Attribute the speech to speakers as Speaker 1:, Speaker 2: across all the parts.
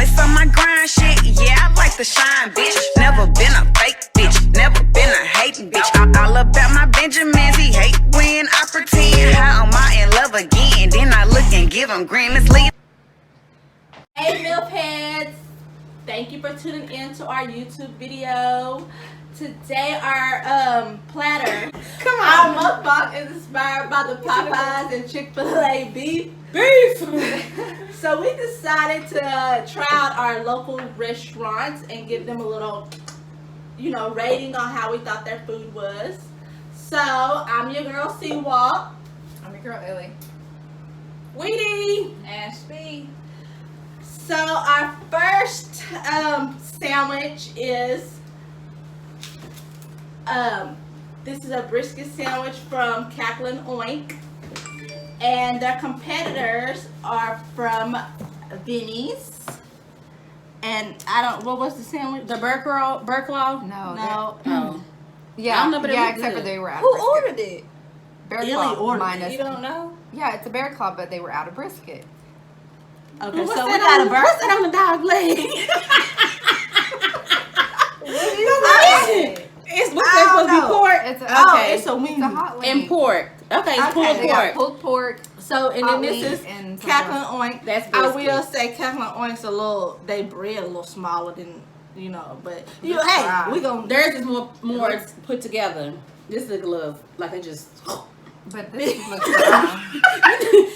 Speaker 1: Always on my grind shit, yeah, I like to shine, bitch. Never been a fake bitch, never been a hating bitch. All about my Benjamins, he hate when I pretend. How am I in love again? Then I look and give him green, let's leave.
Speaker 2: Hey Milf heads, thank you for tuning in to our YouTube video. Today our platter, our mukbang is inspired by the Popeyes and Chick-fil-A beef. So we decided to try out our local restaurants and give them a little, rating on how we thought their food was. So I'm your girl Seawalk.
Speaker 3: I'm your girl iLLy.
Speaker 2: Weedie.
Speaker 3: Ashby.
Speaker 2: So our first sandwich is this is a brisket sandwich from Cackling Oink, and their competitors are from Vinny's. And what was the sandwich? The Burklaw?
Speaker 3: No.
Speaker 2: Oh.
Speaker 3: Yeah,
Speaker 2: I don't know, but
Speaker 3: except for they were out of
Speaker 2: Who
Speaker 3: brisket.
Speaker 2: ordered it?
Speaker 3: Bear
Speaker 2: iLLy
Speaker 3: claw
Speaker 2: ordered
Speaker 3: minus.
Speaker 2: it. You don't know?
Speaker 3: Yeah, it's a bear claw, but they were out of brisket.
Speaker 2: Okay,
Speaker 3: What's
Speaker 2: so we
Speaker 3: that
Speaker 2: got
Speaker 3: on-
Speaker 2: a
Speaker 3: what's
Speaker 2: brisket on the dog leg. It's what's that supposed to be pork?
Speaker 3: It's a,
Speaker 2: It's a wing.
Speaker 3: It's a hot wing.
Speaker 2: And pork. Okay, it's pulled
Speaker 3: They got
Speaker 2: pork.
Speaker 3: pulled pork.
Speaker 2: So, and
Speaker 3: hot
Speaker 2: then this
Speaker 3: wing
Speaker 2: is
Speaker 3: and something
Speaker 2: Cackling
Speaker 3: else.
Speaker 2: Oink.
Speaker 4: That's
Speaker 2: I
Speaker 4: brisket.
Speaker 2: will say Cackling Oink's they bread a little smaller than, but hey,
Speaker 3: Wow.
Speaker 2: we gonna.
Speaker 4: Theirs is more put together. This is a glove, like they just.
Speaker 3: But this looks dry.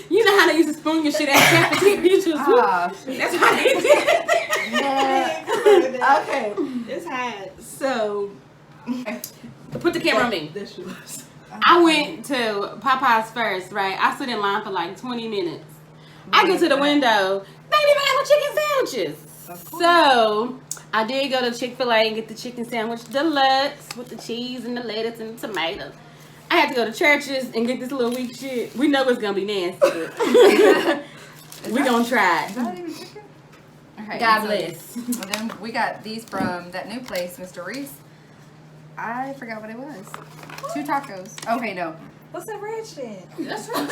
Speaker 4: You know how they used to spoon your shit at cafeteria? You just that's how they did.
Speaker 3: Yeah.
Speaker 2: Okay,
Speaker 4: It's hot.
Speaker 2: so
Speaker 4: Put the camera on me.
Speaker 2: that's yours.
Speaker 4: I went to Popeyes first, right? I stood in line for like 20 minutes. I get to the window. They didn't even have no chicken sandwiches. So I did go to Chick-fil-A and get the chicken sandwich deluxe with the cheese and the lettuce and the tomatoes. I had to go to Church's and get this little weak shit. We know it's gonna be nasty, but we gonna try
Speaker 3: Is
Speaker 4: it.
Speaker 3: that even chicken? Okay,
Speaker 4: God
Speaker 3: so-
Speaker 4: bless.
Speaker 3: Well, then we got these from that new place, Mr. Reese. I forgot what it was. 2 tacos. Okay, no.
Speaker 5: What's that red shit?
Speaker 4: That's right.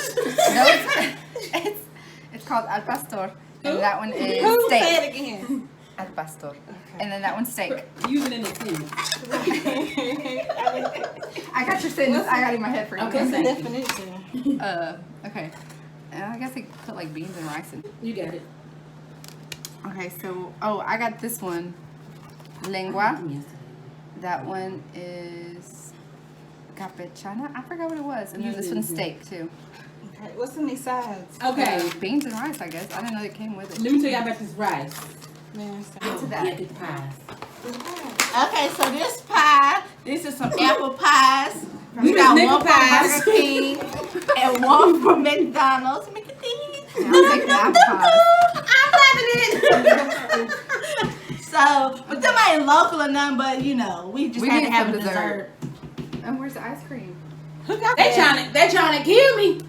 Speaker 3: No, it's called Al Pastor. And that one is
Speaker 2: Who
Speaker 3: steak.
Speaker 2: say it again?
Speaker 3: Al Pastor. And then that one's steak.
Speaker 4: Use it in the tea.
Speaker 3: I got your sentence. I got it in my head for you.
Speaker 4: Okay,
Speaker 2: What's the
Speaker 4: thank you.
Speaker 2: definition?
Speaker 3: Okay. I guess they put like beans and rice in.
Speaker 4: You got it.
Speaker 3: Okay, so I got this one. Lengua. That one is campechana. I forgot what it was. And then this one's steak too.
Speaker 5: Okay, what's in these sides?
Speaker 4: Okay.
Speaker 3: Beans and rice, I guess. I didn't know it came with it.
Speaker 4: Let me tell you about this rice.
Speaker 5: Man,
Speaker 3: Get to that.
Speaker 4: Yeah, get the pies.
Speaker 2: Okay, so this pie, this is some apple pies. We
Speaker 4: These
Speaker 2: got
Speaker 4: nickel
Speaker 2: one
Speaker 4: pies.
Speaker 2: from Burger King and one from McDonald's.
Speaker 3: Yeah, I'm taking apple pies.
Speaker 2: I'm loving it. So, but them ain't local or nothing, but we just
Speaker 3: We
Speaker 2: had
Speaker 3: need
Speaker 2: to have
Speaker 3: some
Speaker 2: a dessert.
Speaker 3: And where's the ice cream?
Speaker 2: Who got
Speaker 4: They
Speaker 2: that?
Speaker 4: trying to kill me.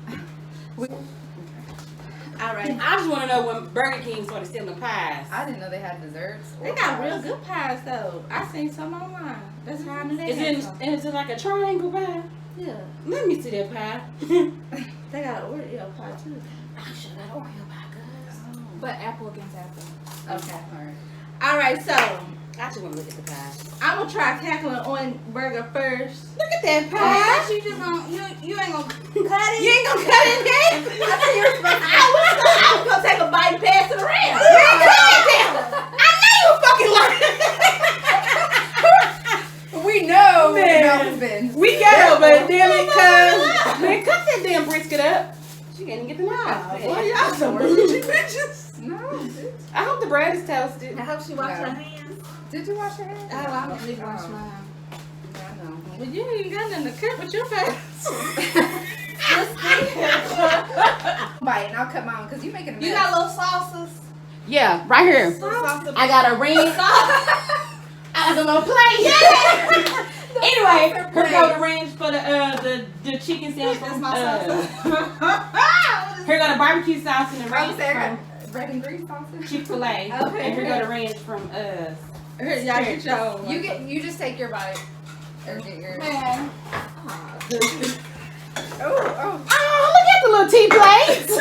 Speaker 2: All right.
Speaker 4: I just want to know when Burger King started stealing pies.
Speaker 3: I didn't know they had desserts.
Speaker 2: They got real good pies though. I seen some online. That's how I knew they had some.
Speaker 4: Is it like a triangle pie?
Speaker 2: Yeah.
Speaker 4: Let me see that pie.
Speaker 2: They got an Oreo pie too.
Speaker 4: I should have got Oreo pie, guys.
Speaker 5: but apple against apple.
Speaker 2: Okay.
Speaker 3: All right.
Speaker 2: All right, so
Speaker 4: I just want to look at the pie.
Speaker 2: I'm gonna try Cackling on burger first.
Speaker 4: Look at that
Speaker 2: Pie?
Speaker 5: You just gonna you ain't gonna
Speaker 2: Cut it. You ain't gonna cut it in half. I thought you were supposed to. I was gonna take a bite and pass it around. You ain't cut it down. I know you were fucking lying.
Speaker 3: We know
Speaker 4: Man.
Speaker 3: the mouth has been.
Speaker 4: We got her, but damn it, cuz. Man, cut that damn brisket up. She can't even get the knife.
Speaker 2: Boy, y'all some bougie bitches.
Speaker 3: No.
Speaker 4: I hope the bread is toasted.
Speaker 5: I hope she washed
Speaker 3: No.
Speaker 5: her hands.
Speaker 3: Did you wash your hands?
Speaker 5: Oh, I don't need to wash mine.
Speaker 3: I know.
Speaker 2: Well, you ain't got nothing to cut with your face.
Speaker 3: Bite, and I'll cut mine because you making a mess.
Speaker 2: You got little sauces.
Speaker 4: Yeah, right here. I got a ring. I was a little plate. Anyway, her go the range for the chicken sandwich.
Speaker 5: That's my sauce.
Speaker 4: Here go the barbecue sauce and the
Speaker 3: I
Speaker 4: ranch
Speaker 3: was there.
Speaker 4: from
Speaker 3: Red and green sausage.
Speaker 4: Chick-fil-A.
Speaker 2: Okay.
Speaker 4: And here go the ranch from us.
Speaker 2: Here, y'all get your own.
Speaker 3: You just take your bite. Or get your.
Speaker 2: Man.
Speaker 3: Oh.
Speaker 4: Oh, look at the little tea plates.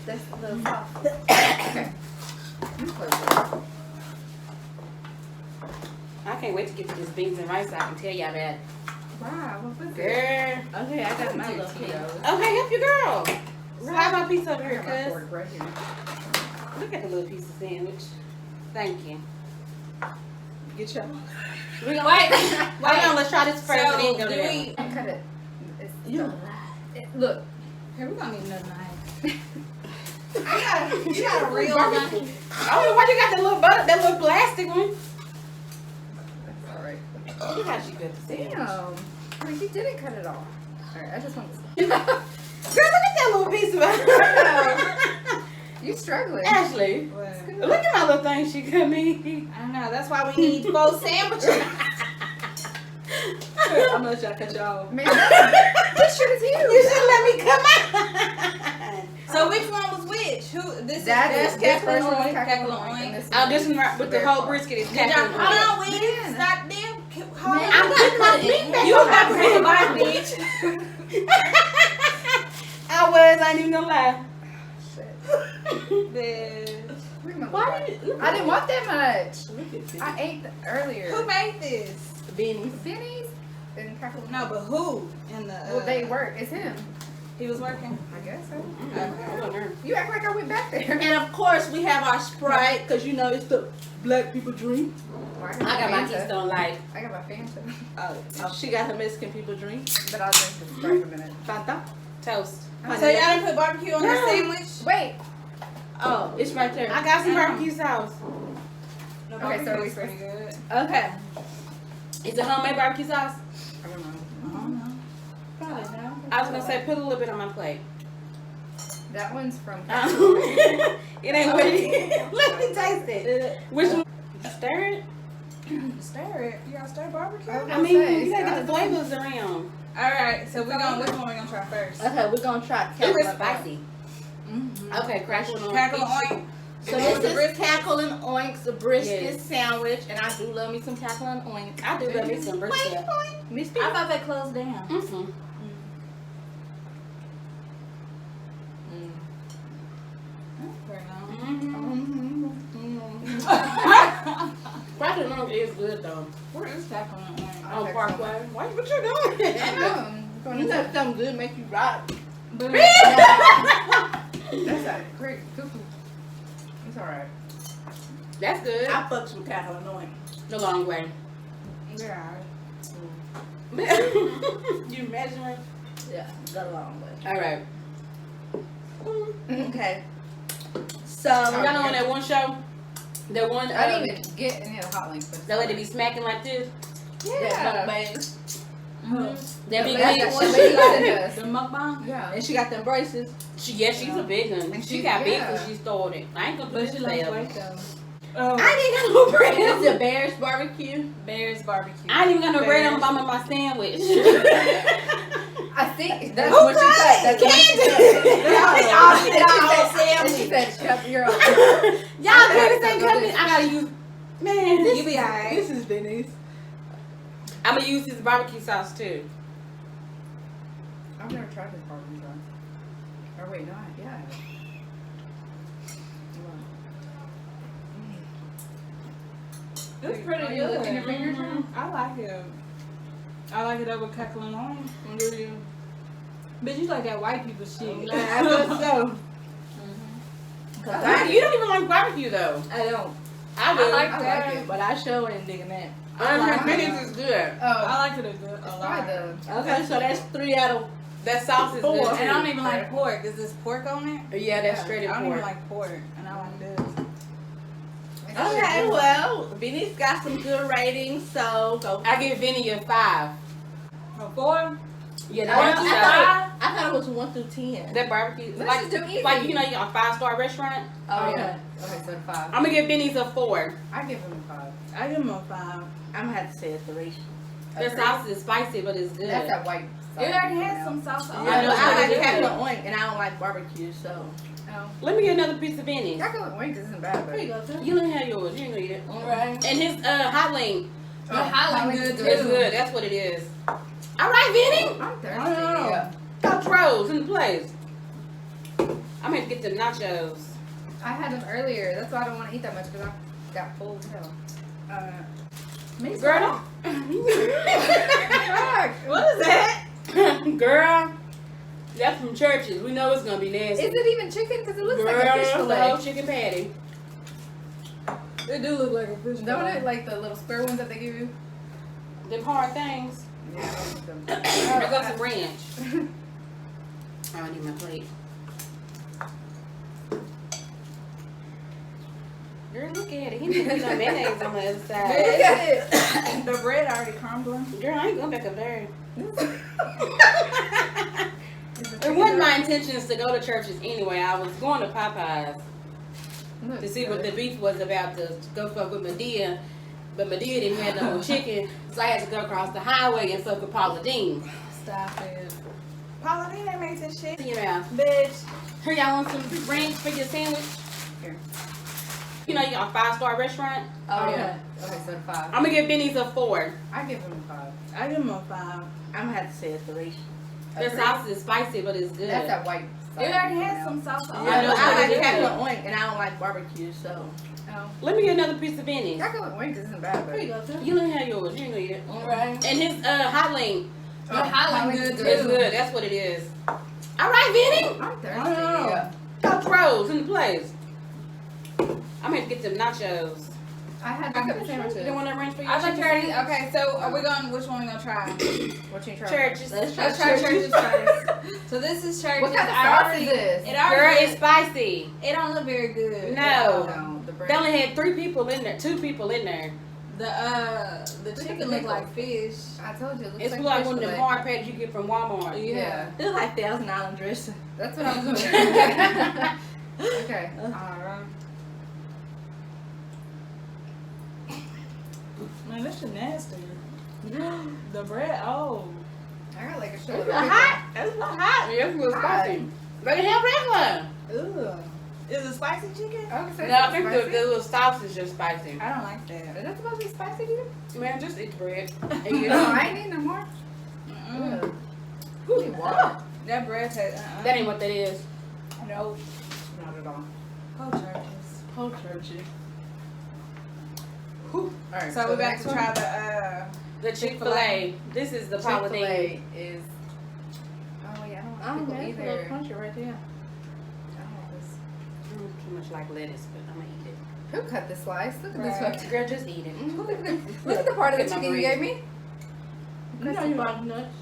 Speaker 3: That's a little soft. Okay. You close it.
Speaker 4: can't wait to get to this beans and rice. So I can tell y'all that.
Speaker 3: Wow, what was it?
Speaker 4: Girl.
Speaker 2: Okay, I got my
Speaker 3: Two
Speaker 2: little piece.
Speaker 3: Tito's.
Speaker 4: Okay, help your girl. Have my piece over
Speaker 3: I
Speaker 4: here,
Speaker 3: got my
Speaker 4: cuz.
Speaker 3: fork right here.
Speaker 4: Look at the little piece of sandwich. Thank you.
Speaker 2: Get your.
Speaker 4: We gonna wait. Hold on, let's try this first.
Speaker 2: So,
Speaker 4: and then go
Speaker 2: do
Speaker 4: there.
Speaker 2: we?
Speaker 3: Cut it. It's
Speaker 2: You
Speaker 3: look.
Speaker 2: Here, we gonna need another knife. You got a real knife.
Speaker 4: Oh, why you got that little butter, that little plastic one?
Speaker 3: That's all right.
Speaker 4: Look how she cut the sandwich.
Speaker 3: Damn. Like you didn't cut it all. All right, I just want to.
Speaker 4: Girl, look at that little piece of it.
Speaker 3: You struggling?
Speaker 4: Ashley,
Speaker 2: What?
Speaker 4: look at my little thing she cut me.
Speaker 2: I know. That's why we need 4 sandwiches. I'm gonna try to cut y'all.
Speaker 3: Man, this shit is
Speaker 4: You
Speaker 3: huge.
Speaker 4: should let me come out.
Speaker 2: So which one was which? Who? This
Speaker 3: That's
Speaker 2: is cackle
Speaker 3: first
Speaker 2: and
Speaker 3: one,
Speaker 2: oink,
Speaker 3: cackle
Speaker 2: cackle
Speaker 3: and
Speaker 2: and
Speaker 3: oink.
Speaker 2: oink.
Speaker 4: Oh, this one right with the whole brisket is
Speaker 2: Did y'all
Speaker 4: cackling.
Speaker 2: hold on, Weedie?
Speaker 3: Man.
Speaker 2: Stop them. Hold
Speaker 3: Man,
Speaker 2: on.
Speaker 4: I'm putting my feet back. You was about to say goodbye, bitch. I was. I ain't even gonna lie.
Speaker 2: Bitch.
Speaker 3: Why did you? I didn't want that much.
Speaker 2: Look at this.
Speaker 3: I ate earlier.
Speaker 2: Who made this?
Speaker 3: Benny's? Benny's? And cackle.
Speaker 2: No, but who? In the.
Speaker 3: Well, they work. It's him.
Speaker 2: He was working.
Speaker 3: I guess so.
Speaker 2: Okay.
Speaker 3: You act like I went back there.
Speaker 2: And of course, we have our Sprite because you know it's the black people drink.
Speaker 3: Well,
Speaker 4: I got my
Speaker 3: Fanta.
Speaker 4: Keystone Light.
Speaker 3: I got my Fanta.
Speaker 2: Oh, she got her Mexican people drink.
Speaker 3: But I'll drink the Sprite in a minute.
Speaker 2: Fanta.
Speaker 4: Toast.
Speaker 2: So y'all didn't put barbecue on the
Speaker 4: No.
Speaker 2: sandwich?
Speaker 3: Wait.
Speaker 2: Oh, it's right there.
Speaker 4: I got some barbecue sauce.
Speaker 2: No,
Speaker 3: Okay,
Speaker 2: barbecue
Speaker 3: so
Speaker 2: is
Speaker 3: we-
Speaker 2: pretty good. Okay.
Speaker 4: Is it homemade barbecue sauce?
Speaker 3: I don't know.
Speaker 2: I don't know. Probably no.
Speaker 4: I was gonna say put a little bit on my plate.
Speaker 3: That one's from.
Speaker 4: It ain't what it is. Let me taste it. Which one? Stir it.
Speaker 2: Stir it. You gotta stir barbecue?
Speaker 3: Okay.
Speaker 4: I mean, you gotta get the flavors around.
Speaker 2: Alright, so we're gonna, which one we gonna try first?
Speaker 5: Okay, we're gonna try
Speaker 4: It
Speaker 5: cackle
Speaker 4: was
Speaker 5: and oink.
Speaker 4: spicy.
Speaker 2: Mm-hmm.
Speaker 4: Okay, crackle on
Speaker 2: Cackle
Speaker 4: each.
Speaker 2: oink.
Speaker 5: So this is cackle and oink, the brisket
Speaker 4: Yes.
Speaker 5: sandwich, and I do love me some cackle and oink.
Speaker 4: I do love me some brisket.
Speaker 5: I thought they closed down.
Speaker 4: Mm-hmm. Crackle and oink is good though.
Speaker 2: Where is cackle and oink?
Speaker 4: On Parkway. What you doing?
Speaker 5: You know something good make you rock.
Speaker 3: That's a great cuckoo. It's alright.
Speaker 4: That's good.
Speaker 2: I fucks with cackle and oink.
Speaker 4: The long way.
Speaker 2: Yeah.
Speaker 4: You measuring?
Speaker 5: Yeah, the long way.
Speaker 4: All right.
Speaker 5: Okay. So
Speaker 4: Y'all know on that one show? That one,
Speaker 3: I didn't even get any of the hot links. But
Speaker 4: that lady be smacking like this?
Speaker 5: yeah.
Speaker 4: That big
Speaker 3: That's
Speaker 4: lady.
Speaker 3: what she sent us.
Speaker 2: The mukbang?
Speaker 3: Yeah.
Speaker 2: And she got them braces.
Speaker 4: She's a big one.
Speaker 3: And
Speaker 4: She
Speaker 3: she-
Speaker 4: got big
Speaker 3: yeah.
Speaker 4: when she started. I ain't gonna do
Speaker 2: But
Speaker 4: this
Speaker 2: she lost
Speaker 4: forever.
Speaker 2: weight though. Oh.
Speaker 4: I ain't got no bread.
Speaker 5: It's the Bears barbecue.
Speaker 2: Bears barbecue.
Speaker 4: I ain't even got no bread on the bottom of my sandwich.
Speaker 3: I think that's what she said. That's what she said. And she said, "Shut your own."
Speaker 4: Y'all can't say company. I gotta use. Man,
Speaker 2: You be alright. This is Benny's.
Speaker 4: I'm gonna use this barbecue sauce too.
Speaker 3: I've never tried this barbecue sauce. Or wait, no, yeah.
Speaker 2: It's pretty
Speaker 3: Are you
Speaker 2: good.
Speaker 3: licking your fingers now?
Speaker 2: I like it. I like it over cackle and oink. Do you? Bitch, you like that white people shit.
Speaker 5: I thought so.
Speaker 4: You don't even like barbecue though.
Speaker 5: I don't.
Speaker 4: I do.
Speaker 2: I like
Speaker 3: I
Speaker 2: that,
Speaker 3: like it.
Speaker 2: but I sure ain't digging that.
Speaker 4: Her Benny's is good.
Speaker 3: Oh,
Speaker 2: I like it a good a
Speaker 3: try
Speaker 2: lot.
Speaker 3: the.
Speaker 2: Okay, so that's 3 out of
Speaker 4: That sauce is
Speaker 2: 4.
Speaker 4: good
Speaker 2: And I don't
Speaker 4: too.
Speaker 2: even like pork. Is this pork on it?
Speaker 4: Yeah, that's straight
Speaker 2: I
Speaker 4: up
Speaker 2: don't even
Speaker 4: pork.
Speaker 2: like pork, and I like this.
Speaker 5: Okay, well, Benny's got some good ratings, so go.
Speaker 4: I give Vinny a 5.
Speaker 2: A 4?
Speaker 4: Yeah,
Speaker 5: I
Speaker 4: that barbecue sauce.
Speaker 5: thought it was 1 through 10.
Speaker 4: That barbecue,
Speaker 3: Let's
Speaker 4: like,
Speaker 3: just do easy.
Speaker 4: like you know, you got a 5-star restaurant.
Speaker 3: Oh, yeah. Okay, so 5.
Speaker 4: I'm gonna give Benny's a 4.
Speaker 3: I give him a 5.
Speaker 2: I give him a 5.
Speaker 5: I'm gonna have to say a 3.
Speaker 4: The sauce is spicy, but it's good.
Speaker 3: That's that white sauce.
Speaker 2: It already has some sauce on
Speaker 4: I
Speaker 5: I
Speaker 2: it.
Speaker 4: know,
Speaker 5: I like
Speaker 4: it's
Speaker 5: cackle
Speaker 4: good.
Speaker 5: and oink, and I don't like barbecue, so.
Speaker 3: Oh.
Speaker 4: Let me get another piece of Benny's.
Speaker 3: Cackle and oink isn't bad,
Speaker 5: There you
Speaker 3: but.
Speaker 5: go, too.
Speaker 4: You don't have yours. You ain't gonna eat it.
Speaker 5: Alright.
Speaker 4: And his hot link
Speaker 3: Oh,
Speaker 2: Highland good,
Speaker 3: is
Speaker 4: is good. That's what it is. All right, Vinny.
Speaker 3: I'm thirsty.
Speaker 2: Oh.
Speaker 4: Coach Rose in the place. I'm gonna get the nachos.
Speaker 3: I had them earlier. That's why I don't want to eat that much because I got full as hell.
Speaker 4: Girl.
Speaker 5: What is that?
Speaker 4: Girl. That's from churches. We know it's gonna be nasty.
Speaker 3: Is it even chicken? Because it looks
Speaker 4: Girl,
Speaker 3: like a fish
Speaker 4: the whole
Speaker 3: fillet.
Speaker 4: chicken patty.
Speaker 5: It do look like a fish.
Speaker 3: Don't it? Like the little square ones that they give you?
Speaker 4: Them hard things.
Speaker 3: Yeah, I don't want them.
Speaker 4: I got some ranch. I don't need my plate. Girl, look at it. He didn't put no mayonnaise on the other side.
Speaker 3: Look at it.
Speaker 5: The bread already crumbling.
Speaker 4: Girl, I ain't going back up there. It wasn't my intentions to go to churches anyway. I was going to Popeyes to see what the beef was about to go fuck with Medea. But Medea didn't have no more chicken, so I had to go across the highway and fuck with Paula Dean.
Speaker 5: Stop it. Paula Dean ain't makes this shit.
Speaker 4: In your mouth.
Speaker 5: Bitch.
Speaker 4: Here, y'all want some ranch for your sandwich?
Speaker 3: Here.
Speaker 4: You know, you got a 5-star restaurant.
Speaker 3: Oh, yeah. Okay, so 5.
Speaker 4: I'm gonna give Benny's a 4.
Speaker 3: I give him a 5.
Speaker 5: I give him a 5. I'm gonna have to say a 3.
Speaker 4: Their sauce is spicy, but it's good.
Speaker 3: That's that white sauce.
Speaker 5: It already has some sauce on it.
Speaker 4: I know,
Speaker 5: I
Speaker 4: but
Speaker 5: like
Speaker 4: it is.
Speaker 5: having oink, and I don't like barbecue, so.
Speaker 3: Oh.
Speaker 4: Let me get another piece of Benny's.
Speaker 3: I go with wings. Isn't bad,
Speaker 5: Here you
Speaker 3: but
Speaker 5: go, too.
Speaker 4: You don't have yours. You ain't gonna eat it.
Speaker 5: Alright.
Speaker 4: And his hot link.
Speaker 3: Highland
Speaker 5: good,
Speaker 3: is
Speaker 4: It's good. That's what it is. All right, Benny.
Speaker 3: I'm thirsty.
Speaker 5: Oh.
Speaker 4: Coach Rose in the place. I'm gonna get them nachos.
Speaker 3: I had pickup
Speaker 4: You
Speaker 3: sandwiches.
Speaker 4: don't want that ranch for your
Speaker 5: I think
Speaker 4: chicken?
Speaker 5: already. Okay, so are we going? Which one we gonna try?
Speaker 3: What you trying?
Speaker 4: Churches.
Speaker 5: Let's try churches first. So this is churches.
Speaker 3: What kind of
Speaker 5: I
Speaker 3: sauce
Speaker 5: already-
Speaker 3: is this?
Speaker 5: It
Speaker 4: Girl,
Speaker 5: already.
Speaker 4: it's spicy.
Speaker 5: It don't look very good.
Speaker 4: No.
Speaker 3: No, the bread.
Speaker 4: They only had 3 people in there. 2 people in there.
Speaker 5: The chicken look like fish.
Speaker 3: I told you. It looks
Speaker 4: It's
Speaker 3: like,
Speaker 4: like
Speaker 3: fish
Speaker 4: one of them
Speaker 3: fillet.
Speaker 4: hard patties you get from Walmart.
Speaker 3: Yeah.
Speaker 5: It look like Thousand Island dressing.
Speaker 3: That's what I was doing. Okay.
Speaker 5: Man, this shit nasty. The bread, oh.
Speaker 3: I got like a
Speaker 5: It's
Speaker 3: shoulder.
Speaker 5: hot. It's not hot.
Speaker 4: Yeah, it's real spicy. They can have regular.
Speaker 5: Ugh. Is it spicy chicken?
Speaker 3: Oh, so
Speaker 4: No, I think the little sauce is just spicy.
Speaker 5: I don't like that.
Speaker 3: Is that supposed to be spicy, dude?
Speaker 4: Man, just eat the bread.
Speaker 3: No, I ain't need no more.
Speaker 5: Mm-mm.
Speaker 3: Who need water?
Speaker 5: That bread tastes.
Speaker 4: That ain't what that is.
Speaker 5: Nope.
Speaker 3: Not at all.
Speaker 5: Whole churches.
Speaker 4: Whole churchy.
Speaker 3: All right.
Speaker 5: So we
Speaker 3: the
Speaker 5: got
Speaker 3: next
Speaker 5: to
Speaker 3: one?
Speaker 5: try
Speaker 4: The Chick-fil-A. This is the Paula Dean.
Speaker 3: Chick-fil-A is. Oh wait, I don't
Speaker 5: Oh,
Speaker 3: want
Speaker 5: man,
Speaker 3: pickle
Speaker 5: it's a little
Speaker 3: either.
Speaker 5: crunchy right there.
Speaker 3: I don't want this.
Speaker 4: Too much like lettuce, but I'm gonna eat it.
Speaker 3: Who cut this slice? Look at
Speaker 5: Right.
Speaker 3: this fucking.
Speaker 4: Girl, just eat it.
Speaker 3: Look at the part of the
Speaker 4: Look at my
Speaker 3: chicken you
Speaker 4: bread.
Speaker 3: gave me.
Speaker 5: You know you like nuts.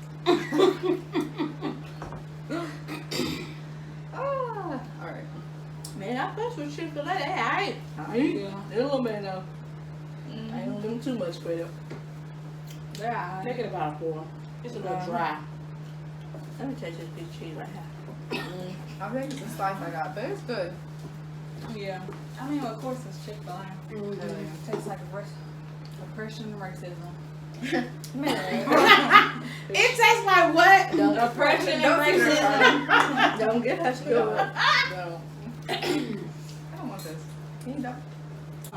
Speaker 3: Ah. All right.
Speaker 5: Man, I fuss with Chick-fil-A. I ain't. Yeah. They're a little bit though. I ain't gonna give them too much credit. They're alright.
Speaker 4: Make it about a 4. It's a little dry.
Speaker 5: Let me taste this big cheese right here.
Speaker 3: I think it's the slice I got, but it's good.
Speaker 5: Yeah. I mean, of course, it's Chick-fil-A.
Speaker 3: Mm-hmm.
Speaker 5: Tastes like oppression and racism.
Speaker 4: It tastes like what?
Speaker 5: Oppression and racism. Don't get us started.
Speaker 3: No. I don't want this. Can you don't? I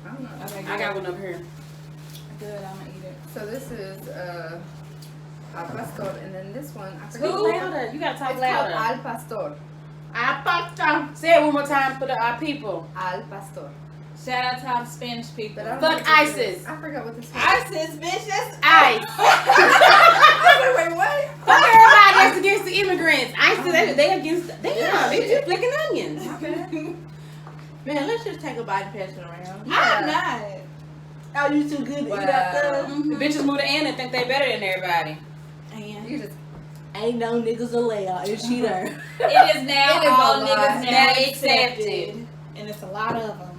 Speaker 3: don't know.
Speaker 5: Okay,
Speaker 4: I got one up here.
Speaker 5: Good, I'm gonna eat it.
Speaker 3: So this is al pastor, and then this one I
Speaker 4: Speak
Speaker 3: forget.
Speaker 4: louder. You gotta talk
Speaker 3: It's called
Speaker 4: louder.
Speaker 3: al pastor.
Speaker 4: Say it one more time for our people.
Speaker 3: Al pastor.
Speaker 5: Shout out to all the Spanish people.
Speaker 3: But I don't know
Speaker 4: Fuck
Speaker 3: what this
Speaker 4: ISIS.
Speaker 3: is. I forgot what this was.
Speaker 5: ISIS, bitch, that's
Speaker 4: ICE.
Speaker 3: Wait, what?
Speaker 4: Fuck everybody that's against the immigrants. ICE, they against. They just flicking onions.
Speaker 5: Man, let's just take a bite and pass it around.
Speaker 3: Yeah.
Speaker 5: I'm not. Oh, you too good to eat out there?
Speaker 4: The bitches move to Ann and think they better than everybody.
Speaker 5: And
Speaker 3: You just
Speaker 5: ain't no niggas allowed. Is she there?
Speaker 4: It is now
Speaker 3: It is
Speaker 4: all
Speaker 3: a lot.
Speaker 4: niggas now
Speaker 5: Now
Speaker 4: accepted.
Speaker 5: And it's a lot of them.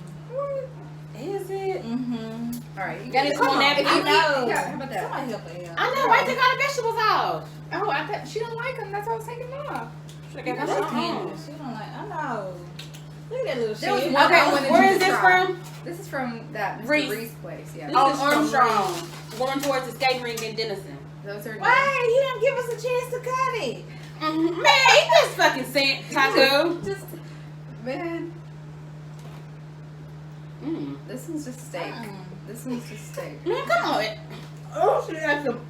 Speaker 4: Is it?
Speaker 5: Mm-hmm.
Speaker 3: all right. You
Speaker 4: Got it
Speaker 3: come
Speaker 4: on
Speaker 3: on.
Speaker 4: that-
Speaker 3: If you
Speaker 4: I
Speaker 3: eat-
Speaker 5: know.
Speaker 3: yeah, how about that?
Speaker 5: Somebody help her out.
Speaker 4: I know. Why take all the vegetables off?
Speaker 3: Oh, I thought she don't like them. That's why I was taking them off.
Speaker 4: Should
Speaker 5: That's
Speaker 4: have got
Speaker 5: wrong. She don't like. I know. Look at that little
Speaker 3: There was
Speaker 5: shit.
Speaker 3: one- I
Speaker 4: Okay,
Speaker 3: wanted
Speaker 4: where
Speaker 3: you
Speaker 4: is
Speaker 3: to
Speaker 4: this
Speaker 3: try.
Speaker 4: from?
Speaker 3: This is from that Mr.
Speaker 4: Reese.
Speaker 3: Reese place. Yeah.
Speaker 5: This
Speaker 4: Oh,
Speaker 5: is from
Speaker 4: Armstrong. Going towards the skate rink in Denison.
Speaker 3: Those are.
Speaker 5: Why? You didn't give us a chance to cut it.
Speaker 4: Man, eat this fucking taco.
Speaker 3: Just man.
Speaker 4: Mm.
Speaker 3: This one's just steak. This one's just steak.
Speaker 4: Man, come on.
Speaker 5: Oh, she got some.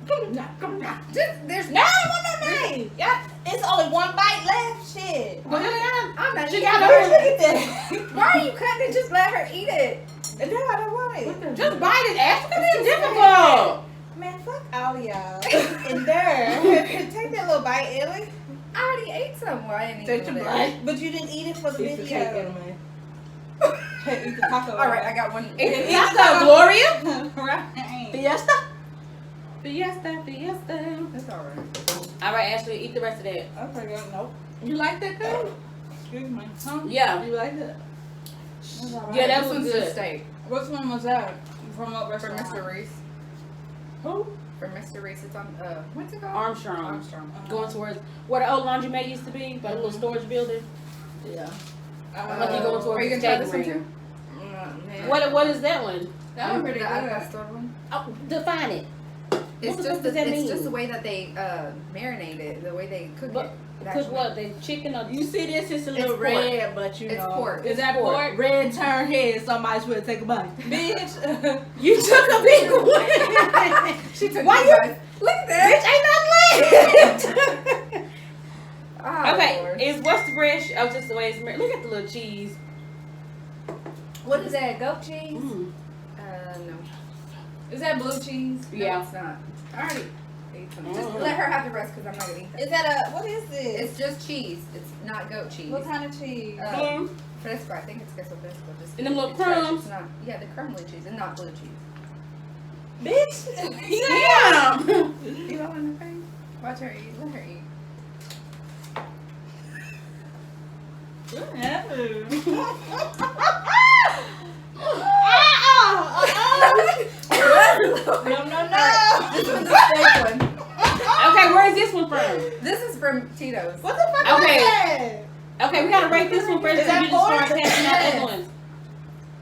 Speaker 5: Come on.
Speaker 3: Just there's
Speaker 5: No, no, yeah, it's only one bite left. Shit.
Speaker 3: I'm not
Speaker 4: She
Speaker 3: eating
Speaker 4: got
Speaker 3: it.
Speaker 4: her.
Speaker 5: Look at that.
Speaker 3: Why are you cutting it? Just let her eat it.
Speaker 5: And then I don't want it.
Speaker 4: Just bite it, Ash. Look at this difficult.
Speaker 5: Man, fuck all of y'all. In there. Take that little bite, iLLy.
Speaker 3: I already ate some. Well, I didn't eat
Speaker 5: Take
Speaker 3: one
Speaker 5: your
Speaker 3: of that.
Speaker 5: bite. But you didn't eat it for the
Speaker 4: Piece of cake,
Speaker 5: video.
Speaker 4: man.
Speaker 5: Eat the taco.
Speaker 3: All right, I got one.
Speaker 4: It's taco, Gloria.
Speaker 5: Right.
Speaker 2: Fiesta.
Speaker 4: Fiesta, fiesta.
Speaker 3: That's all right.
Speaker 4: All right, Ashley, eat the rest of that.
Speaker 5: Okay, girl, nope. You like that too? Excuse me. Huh?
Speaker 4: Yeah.
Speaker 5: You like that?
Speaker 4: Yeah, that
Speaker 3: This
Speaker 4: was
Speaker 3: one's
Speaker 4: good.
Speaker 3: the steak.
Speaker 5: Which one was that? From what
Speaker 3: For
Speaker 5: restaurant?
Speaker 3: Mr. Reese.
Speaker 5: Who?
Speaker 3: For Mr. Reese, it's on, what's it called?
Speaker 4: Armstrong.
Speaker 3: Armstrong.
Speaker 4: Going towards where the old laundromat used to be, by the little storage building.
Speaker 5: Yeah.
Speaker 4: Like you going towards
Speaker 3: Are you
Speaker 4: the
Speaker 3: gonna try
Speaker 4: steak
Speaker 3: this one
Speaker 4: ring.
Speaker 3: too?
Speaker 5: Man.
Speaker 4: What is that one?
Speaker 5: That was pretty
Speaker 3: the
Speaker 5: good.
Speaker 3: pastor one.
Speaker 4: Oh, define it.
Speaker 3: It's
Speaker 4: the
Speaker 3: just
Speaker 4: fuck does that
Speaker 3: it's
Speaker 4: mean?
Speaker 3: just the way that they marinate it, the way they cook
Speaker 4: But
Speaker 3: it.
Speaker 4: cook what? The chicken or
Speaker 5: You see this? It's a
Speaker 3: It's
Speaker 5: little
Speaker 3: pork.
Speaker 5: red, but you
Speaker 3: It's
Speaker 5: know.
Speaker 3: pork.
Speaker 5: Is that
Speaker 4: pork.
Speaker 5: pork? Red turn head. Somebody's will take a bite. Bitch.
Speaker 4: You took a big one.
Speaker 3: She took
Speaker 4: Why
Speaker 3: two
Speaker 4: you-
Speaker 3: bites. Look at that.
Speaker 4: Bitch, ain't nothing left.
Speaker 3: Oh,
Speaker 4: Okay,
Speaker 3: Lord.
Speaker 4: is what's the fresh? Oh, just the way it's marinated. Look at the little cheese.
Speaker 3: What is that? Goat cheese?
Speaker 4: Mm.
Speaker 3: No.
Speaker 5: Is that blue cheese?
Speaker 3: No,
Speaker 4: Yeah.
Speaker 3: it's not. I already ate some. Just
Speaker 4: Mm.
Speaker 3: let her have the rest because I'm not gonna eat that.
Speaker 5: Is that a what is this?
Speaker 3: It's just cheese. It's not goat cheese.
Speaker 5: What kind of cheese?
Speaker 3: Fresco. I think it's queso fresco. Just
Speaker 4: And them little
Speaker 3: it's fresh.
Speaker 4: crumbs?
Speaker 3: It's not. Yeah, the crumbly cheese and not blue cheese.
Speaker 5: Bitch.
Speaker 4: Yeah.
Speaker 3: You don't want to thing? Watch her eat. Let her eat.
Speaker 5: No.
Speaker 3: This one's a steak one.
Speaker 4: Okay, where is this one from?
Speaker 3: This is from Tito's.
Speaker 5: What the fuck
Speaker 4: Okay.
Speaker 5: is that?
Speaker 4: Okay, we gotta rate this one first.
Speaker 5: Is that
Speaker 4: You just start
Speaker 5: pork?
Speaker 4: testing out
Speaker 3: Yes.
Speaker 4: other ones.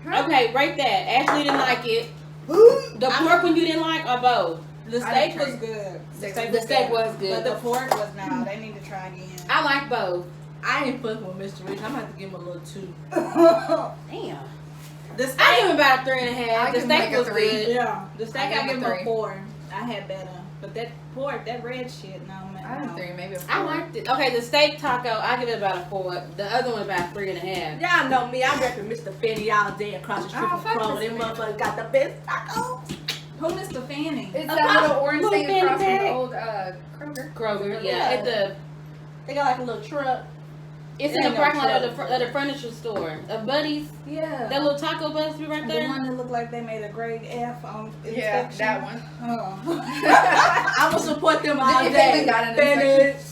Speaker 3: Huh?
Speaker 4: Okay, rate that. Ashley didn't like it. The pork one you didn't like, or both?
Speaker 5: The
Speaker 3: I
Speaker 5: steak
Speaker 3: didn't
Speaker 5: was good.
Speaker 4: The steak was
Speaker 5: But
Speaker 4: good.
Speaker 5: the pork was now. They need to try again.
Speaker 4: I like both.
Speaker 5: I ain't fucking with Mr. Rich. I'm gonna have to give him a little 2.
Speaker 4: Damn.
Speaker 5: The
Speaker 4: I
Speaker 5: steak,
Speaker 4: give him about a 3.5.
Speaker 3: I
Speaker 4: The
Speaker 3: give him
Speaker 4: steak
Speaker 3: like a
Speaker 4: was
Speaker 3: 3.
Speaker 4: good.
Speaker 5: yeah. The steak
Speaker 3: I
Speaker 5: I
Speaker 3: give
Speaker 5: give
Speaker 3: him
Speaker 5: him
Speaker 3: a
Speaker 5: a
Speaker 3: 3.
Speaker 5: 4. I had better. But that pork, that red shit, no man.
Speaker 3: I have
Speaker 5: no.
Speaker 3: 3, maybe a 4.
Speaker 4: I liked it. Okay, the steak taco, I give it about a 4. The other one about 3.5.
Speaker 5: Y'all know me. I'm repping Mr. Fanny all day across the street
Speaker 3: Oh,
Speaker 5: from
Speaker 3: fuck
Speaker 5: Kroger.
Speaker 3: Mr.
Speaker 5: Them
Speaker 3: Fanny.
Speaker 5: motherfuckers got the best tacos. Who Mr. Fanny?
Speaker 3: It's
Speaker 4: A
Speaker 3: that little orange
Speaker 4: little
Speaker 3: thing across from
Speaker 4: bag.
Speaker 3: the old Kroger.
Speaker 4: Kroger,
Speaker 5: Yeah.
Speaker 4: yeah. At
Speaker 5: They got like a little truck.
Speaker 4: it's
Speaker 5: It
Speaker 4: in the
Speaker 5: ain't no
Speaker 4: parking lot
Speaker 5: trouble.
Speaker 4: of the furniture store. Buddy's.
Speaker 5: Yeah.
Speaker 4: That little taco bus be right
Speaker 5: The
Speaker 4: there.
Speaker 5: one that looked like they made a grade F on
Speaker 3: Yeah,
Speaker 5: inspection.
Speaker 3: that one.
Speaker 5: Oh. I will support them all
Speaker 3: They
Speaker 5: day.
Speaker 3: even got an
Speaker 5: Finish.
Speaker 3: inspection.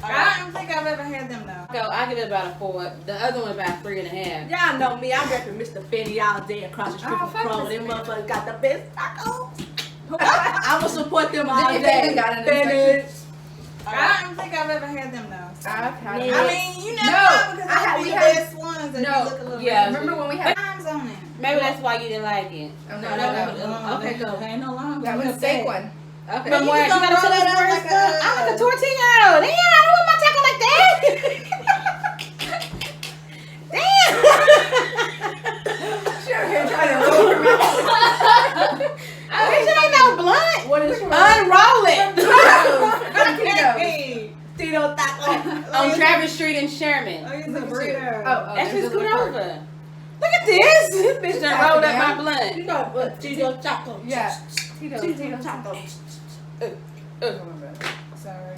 Speaker 5: I don't think I've ever had them though.
Speaker 4: Taco, I give it about a 4. The other one about 3.5.
Speaker 5: Y'all know me. I'm repping Mr. Fanny all day across the street
Speaker 3: Oh,
Speaker 5: from
Speaker 3: fuck
Speaker 5: Kroger.
Speaker 3: Mr.
Speaker 5: Them
Speaker 3: Fanny.
Speaker 5: motherfuckers got the best tacos. I will support them all
Speaker 3: They
Speaker 5: day.
Speaker 3: even got an
Speaker 5: Finish.
Speaker 3: inspection.
Speaker 5: I don't think I've ever had them though.
Speaker 3: I've had
Speaker 5: I
Speaker 3: it.
Speaker 5: mean, you never
Speaker 3: No,
Speaker 5: know because
Speaker 3: I had-
Speaker 5: I
Speaker 3: we
Speaker 5: the
Speaker 3: had-
Speaker 5: best ones and
Speaker 3: No,
Speaker 5: they look a little
Speaker 4: yeah.
Speaker 5: red.
Speaker 3: Remember when we had?
Speaker 5: Times on it.
Speaker 4: Maybe that's why you didn't like it.
Speaker 3: Oh,
Speaker 5: No, that was okay. Go. Ain't no line.
Speaker 3: That was steak one.
Speaker 5: Okay.
Speaker 4: But why? You
Speaker 5: gonna
Speaker 4: gotta
Speaker 5: roll
Speaker 4: tell us
Speaker 5: that up
Speaker 4: where
Speaker 5: like
Speaker 4: it's done. I like a tortilla. Damn, I don't want my taco like that.
Speaker 3: She over here trying to roll her mouth.
Speaker 4: Bitch, ain't no blunt.
Speaker 5: What is
Speaker 4: Unroll it.
Speaker 3: Tito's.
Speaker 5: Tito taco.
Speaker 4: On Travis Street in Sherman.
Speaker 5: Oh, he's a breeder.
Speaker 3: Oh,
Speaker 4: That's
Speaker 3: there's
Speaker 4: just
Speaker 3: a
Speaker 4: scoot
Speaker 3: little
Speaker 4: over. Look at this. This bitch done rolled up my blunt.
Speaker 5: You know, but Tito taco.
Speaker 3: Yeah. Tito's.
Speaker 5: Tito taco. Sorry.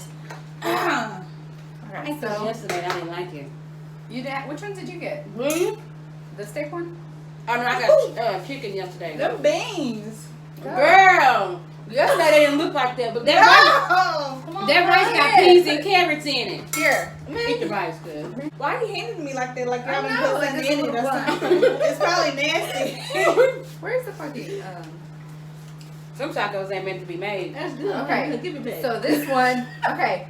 Speaker 4: I
Speaker 3: Alright,
Speaker 4: ate this
Speaker 3: so
Speaker 4: yesterday. I didn't like it.
Speaker 3: you did. Which ones did you get?
Speaker 4: Really?
Speaker 3: The steak one?
Speaker 4: Oh no, I got chicken yesterday.
Speaker 5: Them beans.
Speaker 4: Girl, yesterday they didn't look like that, but that
Speaker 5: Oh, come on.
Speaker 4: rice got peas and carrots in it.
Speaker 3: Here.
Speaker 4: Eat the rice, good.
Speaker 5: Why are you handing me like that? Like y'all
Speaker 3: I
Speaker 5: done
Speaker 3: know,
Speaker 5: put
Speaker 3: like
Speaker 5: something
Speaker 3: it's a
Speaker 5: in it or
Speaker 3: little
Speaker 5: something. It's probably nasty.
Speaker 3: Where's the fucking
Speaker 4: Some tacos ain't meant to be made.
Speaker 5: That's good.
Speaker 3: Okay.
Speaker 5: Give it back.
Speaker 3: So this one, okay.